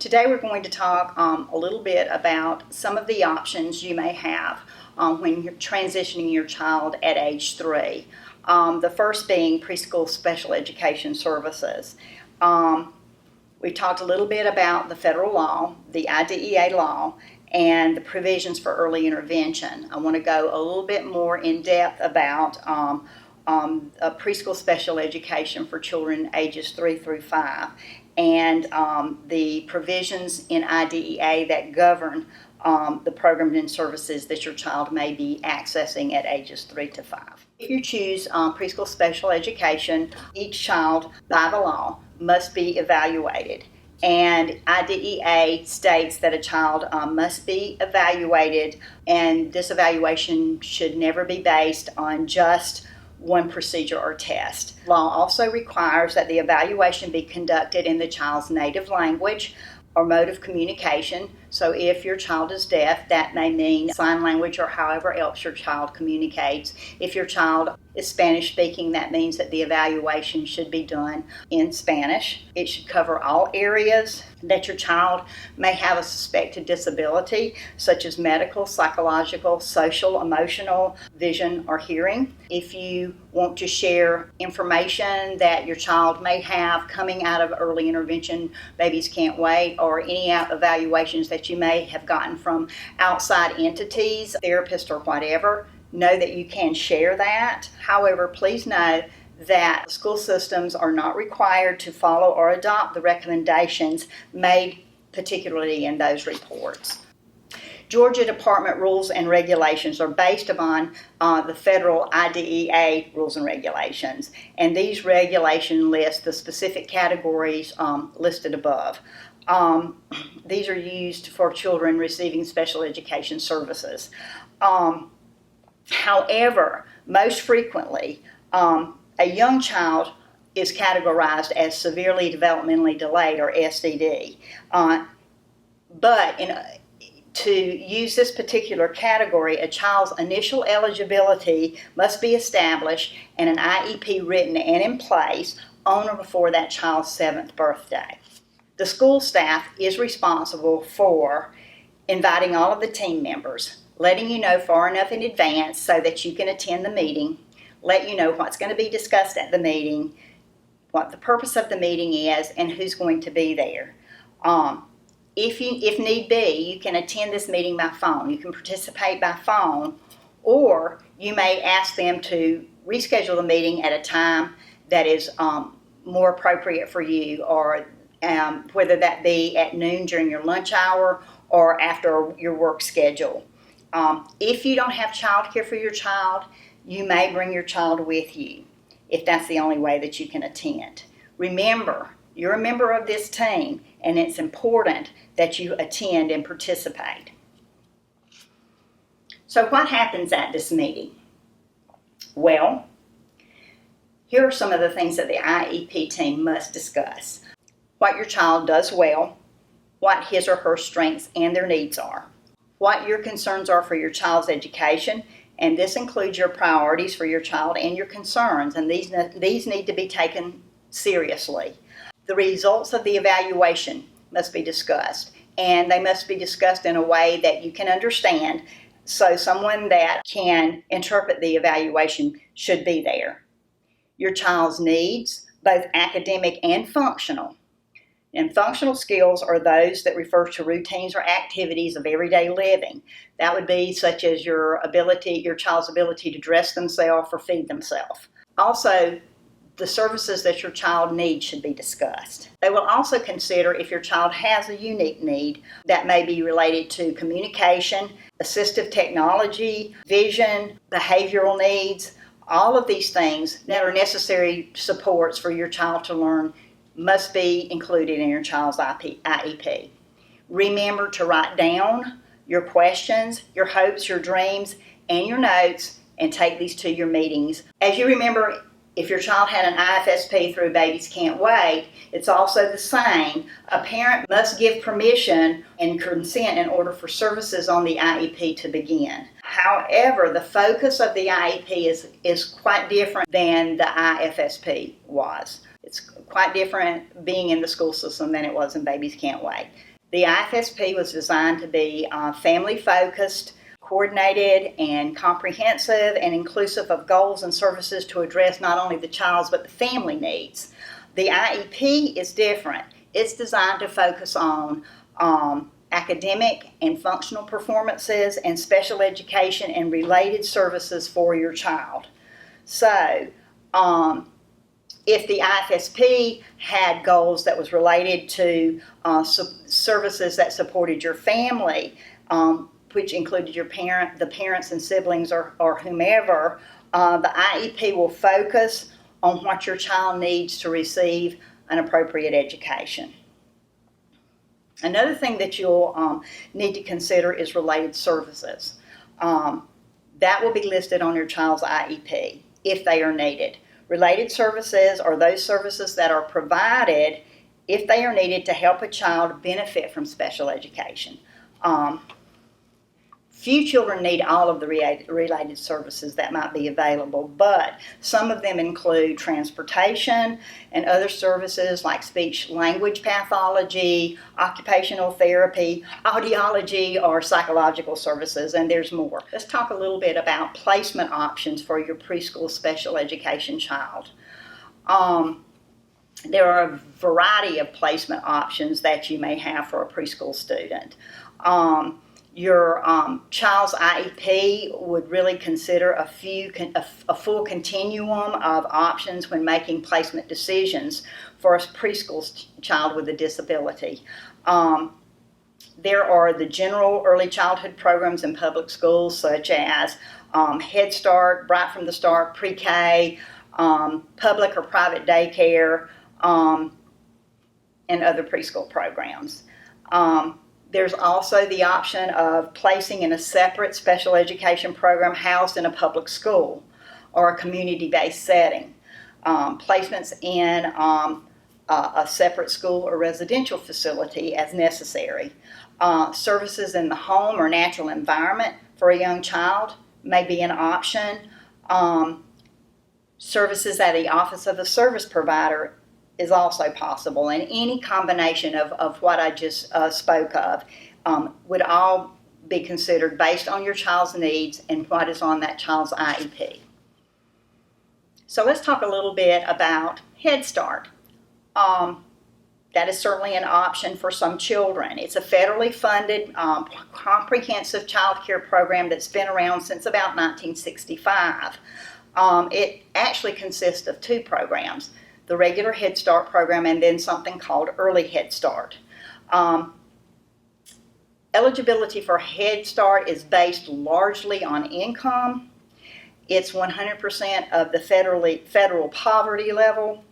Today we're going to talk a little bit about some of the options you may have when you're transitioning your child at age 3. The first being preschool special education services. We talked a little bit about the federal law, the IDEA law, and the provisions for early intervention. I want to go a little bit more in depth about preschool special education for children ages 3 through 5 and the provisions in IDEA that govern the programs and services that your child may be accessing at ages 3 to 5. If you choose preschool special education, each child, by the law, must be evaluated. And IDEA states that a child must be evaluated, and this evaluation should never be based on just one procedure or test. Law also requires that the evaluation be conducted in the child's native language or mode of communication. So if your child is deaf, that may mean sign language or however else your child communicates. If your child is Spanish speaking, that means that the evaluation should be done in Spanish. It should cover all areas that your child may have a suspected disability, such as medical, psychological, social, emotional, vision, or hearing. If you want to share information that your child may have coming out of early intervention, Babies Can't Wait, or any evaluations that you may have gotten from outside entities, therapists or whatever, know that you can share that. However, please know that school systems are not required to follow or adopt the recommendations made particularly in those reports. Georgia Department rules and regulations are based upon the federal IDEA rules and regulations, and these regulations list the specific categories listed above. These are used for children receiving special education services. However, most frequently, a young child is categorized as severely developmentally delayed, or SDD. But to use this particular category, a child's initial eligibility must be established and an IEP written and in place on or before that child's 7th birthday. The school staff is responsible for inviting all of the team members, letting you know far enough in advance so that you can attend the meeting, let you know what's going to be discussed at the meeting, what the purpose of the meeting is, and who's going to be there. If need be, you can attend this meeting by phone. You can participate by phone, or you may ask them to reschedule the meeting at a time that is more appropriate for you, or whether that be at noon during your lunch hour or after your work schedule. If you don't have childcare for your child, you may bring your child with you if that's the only way that you can attend. Remember, you're a member of this team, and it's important that you attend and participate. So what happens at this meeting? Well, here are some of the things that the IEP team must discuss. What your child does well, what his or her strengths and their needs are, what your concerns are for your child's education, and this includes your priorities for your child and your concerns, and these need to be taken seriously. The results of the evaluation must be discussed, and they must be discussed in a way that you can understand, so someone that can interpret the evaluation should be there. Your child's needs, both academic and functional. And functional skills are those that refer to routines or activities of everyday living. That would be such as your child's ability to dress themselves or feed themselves. Also, the services that your child needs should be discussed. They will also consider if your child has a unique need that may be related to communication, assistive technology, vision, behavioral needs. All of these things that are necessary supports for your child to learn must be included in your child's IEP. Remember to write down your questions, your hopes, your dreams, and your notes, and take these to your meetings. As you remember, if your child had an IFSP through Babies Can't Wait, it's also the same. A parent must give permission and consent in order for services on the IEP to begin. However, the focus of the IEP is quite different than the IFSP was. It's quite different being in the school system than it was in Babies Can't Wait. The IFSP was designed to be family-focused, coordinated, and comprehensive, and inclusive of goals and services to address not only the child's but the family needs. The IEP is different. It's designed to focus on academic and functional performances and special education and related services for your child. So, if the IFSP had goals that was related to services that supported your family, which included the parents and siblings or whomever, the IEP will focus on what your child needs to receive an appropriate education. Another thing that you'll need to consider is related services. That will be listed on your child's IEP if they are needed. Related services are those services that are provided if they are needed to help a child benefit from special education. Few children need all of the related services that might be available, but some of them include transportation and other services like speech-language pathology, occupational therapy, audiology, or psychological services, and there's more. Let's talk a little bit about placement options for your preschool special education child. There are a variety of placement options that you may have for a preschool student. Your child's IEP would really consider a full continuum of options when making placement decisions for a preschool child with a disability. There are the general early childhood programs in public schools, such as Head Start, Right from the Start, Pre-K, public or private daycare, and other preschool programs. There's also the option of placing in a separate special education program housed in a public school or a community-based setting. Placements in a separate school or residential facility as necessary. Services in the home or natural environment for a young child may be an option. Services at the office of a service provider is also possible, and any combination of what I just spoke of would all be considered based on your child's needs and what is on that child's IEP. So let's talk a little bit about Head Start. That is certainly an option for some children. It's a federally funded comprehensive child care program that's been around since about 1965. It actually consists of two programs: the regular Head Start program and then something called Early Head Start. Eligibility for Head Start is based largely on income. It's 100% of the federal poverty level,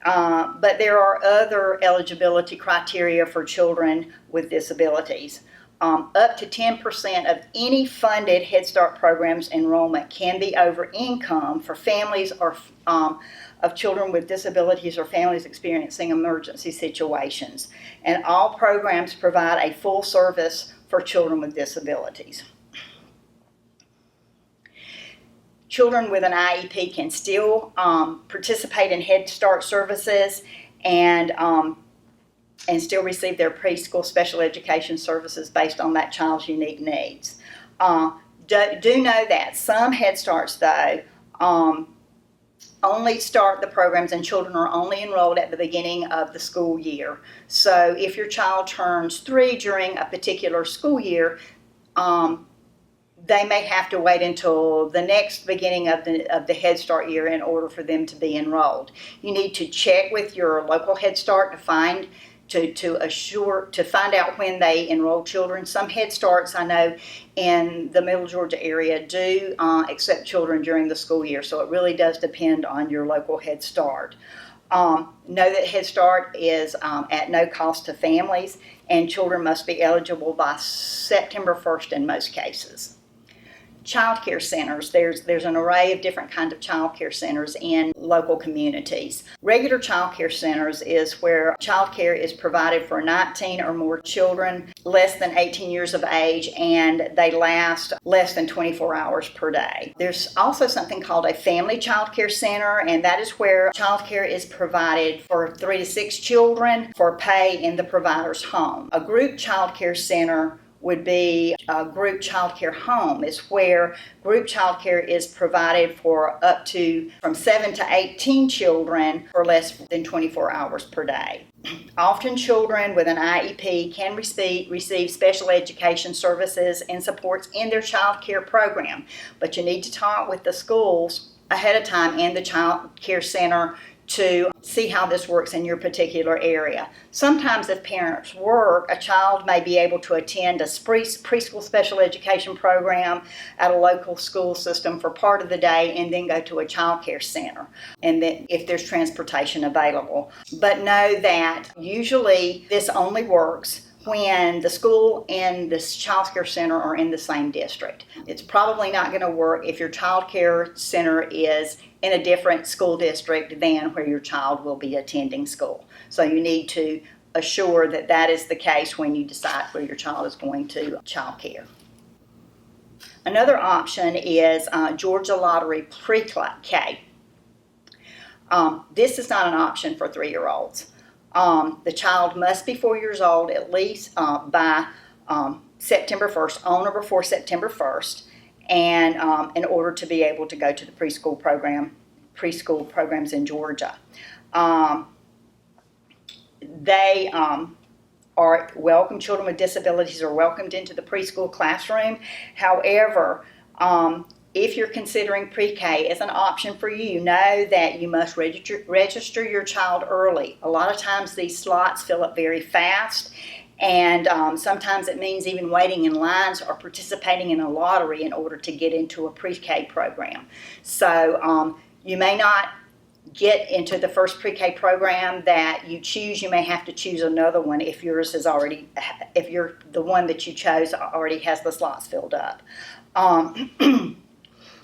but there are other eligibility criteria for children with disabilities. Up to 10% of any funded Head Start program's enrollment can be over income for families or of children with disabilities or families experiencing emergency situations. And all programs provide a full service for children with disabilities. Children with an IEP can still participate in Head Start services and still receive their preschool special education services based on that child's unique needs. Do know that some Head Starts, though, only start the programs and children are only enrolled at the beginning of the school year. So if your child turns 3 during a particular school year, they may have to wait until the next beginning of the Head Start year in order for them to be enrolled. You need to check with your local Head Start to find out when they enroll children. Some Head Starts, I know, in the Middle Georgia area do accept children during the school year, so it really does depend on your local Head Start. Know that Head Start is at no cost to families, and children must be eligible by September 1st in most cases. Child care centers. There's an array of different kinds of child care centers in local communities. Regular child care centers is where child care is provided for 19 or more children less than 18 years of age, and they last less than 24 hours per day. There's also something called a family child care center, and that is where child care is provided for 3 to 6 children for pay in the provider's home. A group child care center would be a group child care home. Is where group child care is provided for up to from 7 to 18 children for less than 24 hours per day. Often children with an IEP can receive special education services and supports in their child care program, but you need to talk with the schools ahead of time and the child care center to see how this works in your particular area. Sometimes if parents work, a child may be able to attend a preschool special education program at a local school system for part of the day and then go to a child care center, and then if there's transportation available. But know that usually this only works when the school and this child care center are in the same district. It's probably not going to work if your child care center is in a different school district than where your child will be attending school. So you need to assure that that is the case when you decide where your child is going to child care. Another option is Georgia Lottery Pre-K. This is not an option for 3-year-olds. The child must be 4 years old at least by September 1st, on or before September 1st, and in order to be able to go to the preschool programs in Georgia. They are welcome. Children with disabilities are welcomed into the preschool classroom. However, if you're considering pre-K as an option for you, know that you must register your child early. A lot of times these slots fill up very fast, and sometimes it means even waiting in lines or participating in a lottery in order to get into a pre-K program. So you may not get into the first pre-K program that you choose. You may have to choose another one if yours is already, if you're the one that you chose already has the slots filled up.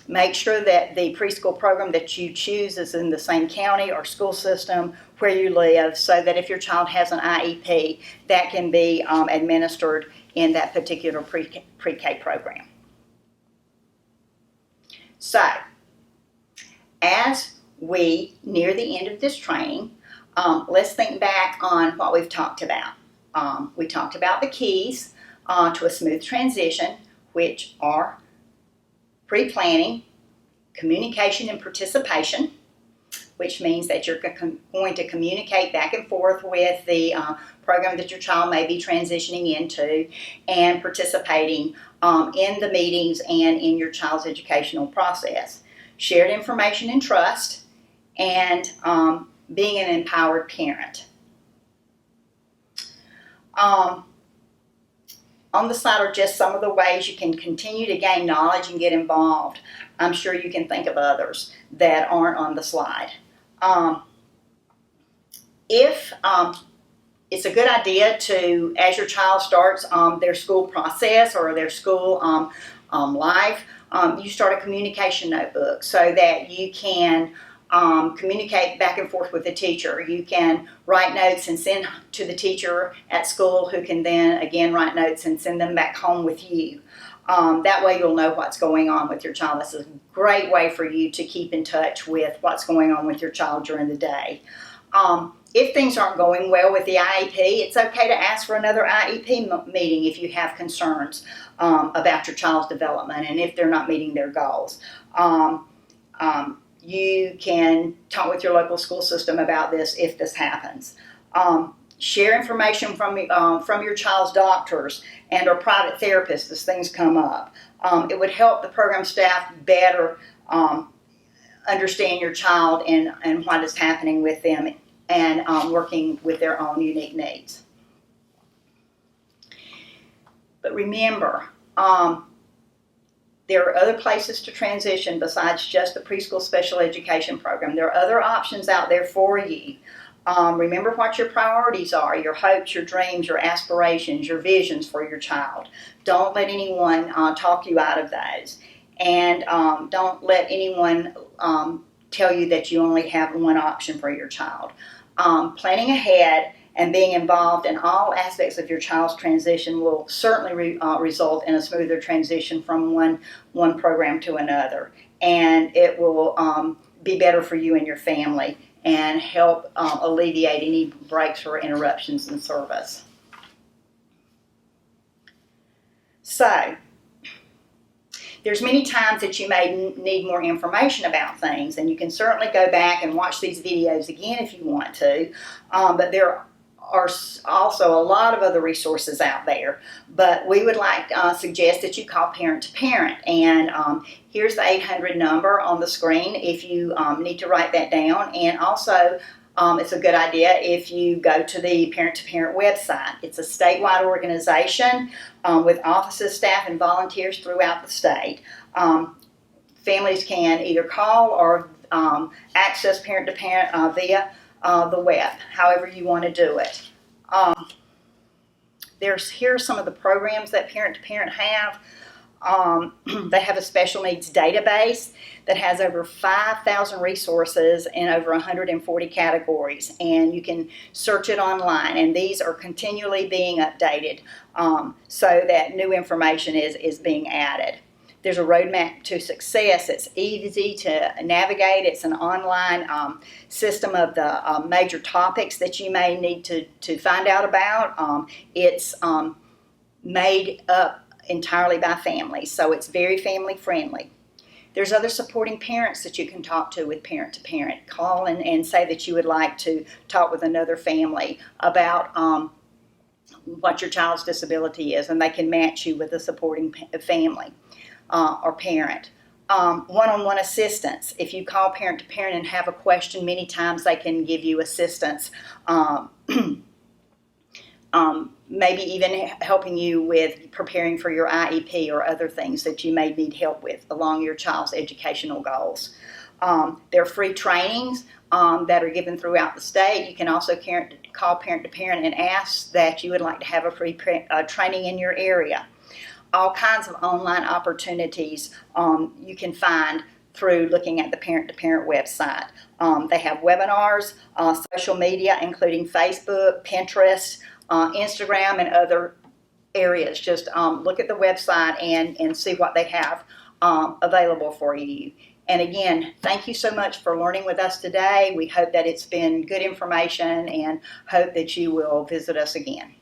Make sure that the preschool program that you choose is in the same county or school system where you live, so that if your child has an IEP, that can be administered in that particular pre-K program. So, as we near the end of this training, let's think back on what we've talked about. We talked about the keys to a smooth transition, which are pre-planning, communication and participation, which means that you're going to communicate back and forth with the program that your child may be transitioning into, and participating in the meetings and in your child's educational process. Shared information and trust, and being an empowered parent. On the slide are just some of the ways you can continue to gain knowledge and get involved. I'm sure you can think of others that aren't on the slide. If it's a good idea to, as your child starts their school process or their school life, you start a communication notebook so that you can communicate back and forth with the teacher. You can write notes and send to the teacher at school, who can then again write notes and send them back home with you. That way you'll know what's going on with your child. This is a great way for you to keep in touch with what's going on with your child during the day. If things aren't going well with the IEP, it's okay to ask for another IEP meeting if you have concerns about your child's development and if they're not meeting their goals. You can talk with your local school system about this if this happens. Share information from your child's doctors and or private therapists as things come up. It would help the program staff better understand your child and what is happening with them, and working with their own unique needs. But remember, there are other places to transition besides just the preschool special education program. There are other options out there for you. Remember what your priorities are, your hopes, your dreams, your aspirations, your visions for your child. Don't let anyone talk you out of those. and don't let anyone tell you that you only have one option for your child. Planning ahead and being involved in all aspects of your child's transition will certainly result in a smoother transition from one program to another, and it will be better for you and your family and help alleviate any breaks or interruptions in service. So, there's many times that you may need more information about things, and you can certainly go back and watch these videos again if you want to, but there are also a lot of other resources out there. But we would like to suggest that you call Parent to Parent, and here's the 800 number on the screen if you need to write that down. And also, it's a good idea if you go to the Parent to Parent website. It's a statewide organization with offices, staff, and volunteers throughout the state. Families can either call or access Parent to Parent via the web, however you want to do it. Here are some of the programs that Parent to Parent have. They have a special needs database that has over 5,000 resources in over 140 categories, and you can search it online, and these are continually being updated so that new information is being added. There's a roadmap to success. It's easy to navigate. It's an online system of the major topics that you may need to find out about. It's made up entirely by families, so it's very family friendly. There's other supporting parents that you can talk to with Parent to Parent. Call and say that you would like to talk with another family about what your child's disability is, and they can match you with a supporting family or parent. One-on-one assistance. If you call Parent to Parent and have a question, many times they can give you assistance. Maybe even helping you with preparing for your IEP or other things that you may need help with along your child's educational goals. There are free trainings that are given throughout the state. You can also call Parent to Parent and ask that you would like to have a free training in your area. All kinds of online opportunities you can find through looking at the Parent to Parent website. They have webinars, social media, including Facebook, Pinterest, Instagram, and other areas. Just look at the website and see what they have available for you. And again, thank you so much for learning with us today. We hope that it's been good information and hope that you will visit us again.